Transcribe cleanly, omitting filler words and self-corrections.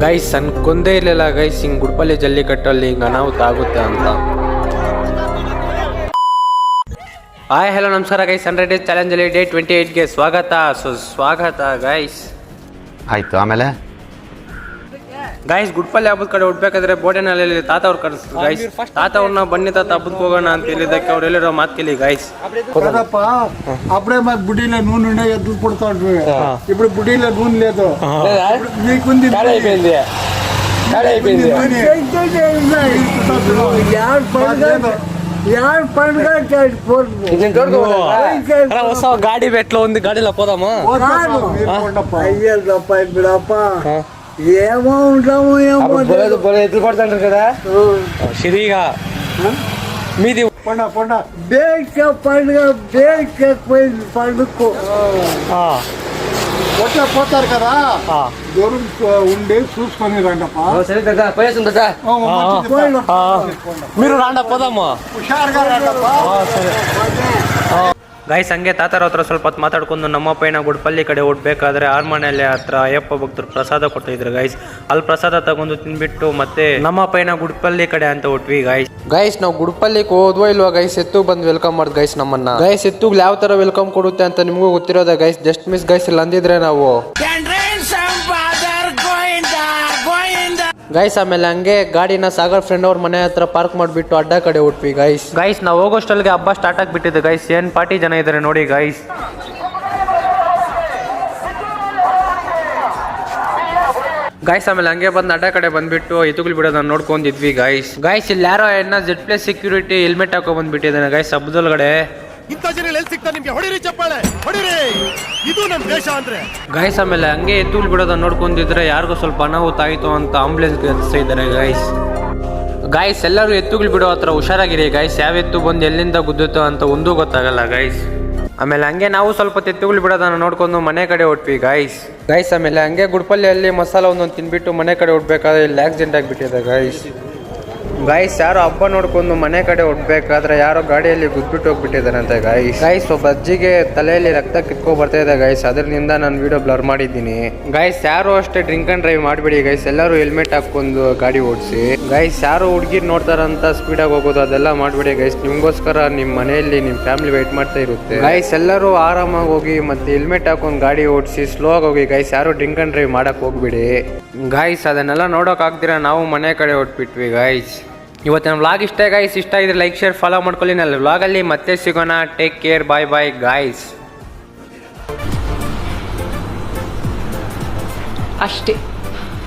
Guys ಅನ್ಕೊಂಡೇ ಇರಲಿಲ್ಲ guys ಹಿಂಗ್ ಗುಡ್ಪಲ್ಲಿ ಜಲ್ಲಿಕಟ್ಟಲ್ಲಿ ಹಿಂಗ ಅನಾಹುತ ಆಗುತ್ತೆ ಅಂತ. ಹಾಯ್ ಹಲೋ ನಮಸ್ಕಾರ ಗೈಸ್, 100 ಡೇಸ್ ಚಾಲೆಂಜ್ ಅಲ್ಲಿ ಡೇ 28ಗೆ ಸ್ವಾಗತ ಗೈಸ್. ಆಯ್ತು. ಆಮೇಲೆ ಗೈಸ್ ಗುಡ್ಪಲ್ಲಿ ಹಬ್ಬದ ಕಡೆ ಹುಡ್ಬೇಕಾದ್ರೆ ಬೋಟೆನಲ್ಲಿ ತಾತ ಅವ್ರು ಕರೆಸಿದ್ರು ಗೈಸ್. ತಾತ ಅವ್ರನ್ನ ಬನ್ನಿ ತಾತ ಹಬ್ಬಕ್ಕೆ ಹೋಗೋಣ ಅಂತ ಹೇಳಿದಕ್ಕೆ ಅವ್ರು ಹೇಳಿರೋ ಮಾತು ಕೇಳಿ ಗೈಸ್. అప్పుడే మాకు బుడ్డీలో నూనె ఉండే ఎద్దులు పుడతా ఉంటుంది. ఇప్పుడు బుడ్డీలో నూనె లేదు, మీకుంది అయిపోయింది. ಗಾಡಿ ಬೆಟ್ಲ ಒಂದು ಗಾಡಿలో పోదామా? అయ్యేదప్ప ఇప్పుడప్ప ఏమో ఉంటాము ఏమో ఎదురు పడుతుంటారు కదా సిరిగా మీది పండ బేక్ పండుగ బేక్ పోయింది పండుగకు వచ్చే పోతారు కదా, దూరం ఉండి చూసుకొని రండప్ప. మీరు రాండ పోదామా? హుషారుగా రండప్ప. ಗೈಸ್ ಹಂಗೆ ತಾತರ ಹತ್ರ ಸ್ವಲ್ಪ ಹೊತ್ತು ಮಾತಾಡ್ಕೊಂಡು ನಮ್ಮ ಪೈನ ಗುಡ್ಪಲ್ಲಿ ಕಡೆ ಹೊಡ್ಬೇಕಾದ್ರೆ ಆರ್ಮನೆಯಲ್ಲಿ ಹತ್ರ ಅಯ್ಯಪ್ಪ ಭಕ್ತರು ಪ್ರಸಾದ ಕೊಡ್ತಿದ್ರು ಗೈಸ್. ಅಲ್ಲಿ ಪ್ರಸಾದ ತಗೊಂಡು ತಿನ್ಬಿಟ್ಟು ಮತ್ತೆ ನಮ್ಮ ಪೈನ ಗುಡ್ಪಲ್ಲಿ ಕಡೆ ಅಂತ ಹೊಟ್ವಿ ಗೈಸ್ ನಾವು ಗುಡ್ಪಲ್ಲಿಗೆ ಹೋದ್ವಾ ಇಲ್ವಾ ಗೈಸ್? ಎತ್ತು ಬಂದು ವೆಲ್ಕಮ್ ಮಾಡ್ದು ಗೈಸ್ ನಮ್ಮನ್ನ. ಗೈಸ್ ಎತ್ತುಗಳು ಯಾವ ತರ ವೆಲ್ಕಮ್ ಕೊಡುತ್ತೆ ಅಂತ ನಿಮಗೂ ಗೊತ್ತಿರೋದ ಗೈಸ್. ಜಸ್ಟ್ ಮಿಸ್ ಗೈಸ್ ಇಲ್ಲಿ ಅಂದಿದ್ರೆ ನಾವು ಗೈಸ್. ಆಮೇಲೆ ಹಂಗೆ ಗಾಡಿನ ಸಾಗರ್ ಫ್ರೆಂಡ್ ಅವ್ರ ಮನೆ ಹತ್ರ ಪಾರ್ಕ್ ಮಾಡಿಬಿಟ್ಟು ಅಡ್ಡ ಕಡೆ ಹುಟ್ವಿ ಗೈಸ್. ನಾವು ಹೋಗೋಷ್ಟಲ್ಲಿಗೆ ಹಬ್ಬ ಸ್ಟಾರ್ಟ್ ಆಗಿಬಿಟ್ಟಿದೆ ಗೈಸ್. ಏನ್ ಪಾರ್ಟಿ ಜನ ಇದ್ದಾರೆ ನೋಡಿ ಗೈಸ್. ಆಮೇಲೆ ಹಂಗೆ ಬಂದು ಅಡ್ಡ ಕಡೆ ಬಂದ್ಬಿಟ್ಟು ಎತ್ತುಗಳು ಬಿಡೋದನ್ನ ನೋಡ್ಕೊಂಡಿದ್ವಿ ಗೈಸ್. ಇಲ್ಲಿ ಯಾರೋ ಎನ್ನ Z+ ಸೆಕ್ಯೂರಿಟಿ ಹೆಲ್ಮೆಟ್ ಹಾಕೋ ಬಂದ್ಬಿಟ್ಟಿದ್ದಾನೆ ಗೈಸ್ ಹಬ್ಬದೊಳಗಡೆ. ಆಮೇಲೆ ಹಂಗೆ ಎತ್ತುಗಳು ಬಿಡೋದನ್ನ ನೋಡ್ಕೊಂಡಿದ್ರೆ ಯಾರಿಗೂ ಸ್ವಲ್ಪ ಅನಾಹುತ ಆಯಿತು ಅಂತ ಆಂಬುಲೆನ್ಸ್ ಕಳಿಸ್ತಾ ಇದ್ದಾರೆ ಗೈಸ್. ಎಲ್ಲರೂ ಎತ್ತುಗಳು ಬಿಡೋ ಹತ್ರ ಹುಷಾರಾಗಿರಿ ಗೈಸ್. ಯಾವ ಎತ್ತು ಬಂದು ಎಲ್ಲಿಂದ ಗುದ್ದುತ್ತೋ ಅಂತ ಒಂದೂ ಗೊತ್ತಾಗಲ್ಲ ಗೈಸ್. ಆಮೇಲೆ ಹಂಗೆ ನಾವು ಸ್ವಲ್ಪ ಎತ್ತುಗಳು ಬಿಡೋದನ್ನ ನೋಡ್ಕೊಂಡು ಮನೆ ಕಡೆ ಹೊಟ್ವಿ ಗೈಸ್. ಆಮೇಲೆ ಹಂಗೆ ಗುಡ್ಪಲ್ಲಿಯಲ್ಲಿ ಮಸಾಲ ಒಂದೊಂದು ತಿನ್ಬಿಟ್ಟು ಮನೆ ಕಡೆ ಹೊಡ್ಬೇಕಾದ್ರೆ ಇಲ್ಲಿ ಆಕ್ಸಿಡೆಂಟ್ ಆಗಿಬಿಟ್ಟಿದೆ ಗೈಸ್. ಯಾರೋ ಹಬ್ಬ ನೋಡ್ಕೊಂಡು ಮನೆ ಕಡೆ ಹೊಡ್ಬೇಕಾದ್ರೆ ಯಾರೋ ಗಾಡಿಯಲ್ಲಿ ಗುದ್ಬಿಟ್ಟು ಹೋಗ್ಬಿಟ್ಟಿದ್ದಾರಂತೆ ಗೈಸ್. ಒಬ್ಬ ಅಜ್ಜಿಗೆ ತಲೆಯಲ್ಲಿ ರಕ್ತ ಕಿತ್ಕೊ ಬರ್ತಾ ಇದೆ ಗೈಸ್. ಅದರಿಂದ ನಾನು ವಿಡಿಯೋ ಬ್ಲರ್ ಮಾಡಿದ್ದೀನಿ ಗೈಸ್. ಯಾರು ಅಷ್ಟೇ ಡ್ರಿಂಕ್ ಅಂಡ್ ಡ್ರೈವ್ ಮಾಡಬೇಡಿ ಗೈಸ್. ಎಲ್ಲರೂ ಹೆಲ್ಮೆಟ್ ಹಾಕೊಂಡು ಗಾಡಿ ಓಡಿಸಿ ಗೈಸ್. ಯಾರು ಹುಡುಗಿರ್ ನೋಡ್ತಾರಂತ ಸ್ಪೀಡಾಗಿ ಹೋಗೋದು ಅದೆಲ್ಲ ಮಾಡಬೇಡಿ ಗೈಸ್. ನಿಮ್ಗೋಸ್ಕರ ನಿಮ್ಮ ಮನೆಯಲ್ಲಿ ನಿಮ್ಮ ಫ್ಯಾಮಿಲಿ ವೆಯ್ಟ್ ಮಾಡ್ತಾ ಇರುತ್ತೆ ಗೈಸ್. ಎಲ್ಲರೂ ಆರಾಮಾಗಿ ಹೋಗಿ ಮತ್ತೆ ಹೆಲ್ಮೆಟ್ ಹಾಕೊಂಡು ಗಾಡಿ ಓಡಿಸಿ ಸ್ಲೋ ಆಗಿ ಹೋಗಿ ಗೈಸ್. ಯಾರು ಡ್ರಿಂಕ್ ಅಂಡ್ ಡ್ರೈವ್ ಮಾಡಕ್ ಹೋಗ್ಬಿಡಿ ಗೈಸ್. ಅದನ್ನೆಲ್ಲ ನೋಡೋಕ್ ಆಗ್ದಿರಾ ನಾವು ಮನೆ ಕಡೆ ಹೊಟ್ಬಿಟ್ವಿ ಗೈಸ್. ಇವತ್ತಿನ ವ್ಲಾಗ್ ಇಷ್ಟ ಗೈಸ್. ಇಷ್ಟ ಇದ್ರೆ ಲೈಕ್ ಶೇರ್ ಫಾಲೋ ಮಾಡ್ಕೊಳ್ಳಿ. ನಾನು ವ್ಲಾಗಲ್ಲಿ ಮತ್ತೆ ಸಿಗೋಣ. Take care, bye guys. ಅಷ್ಟೇ.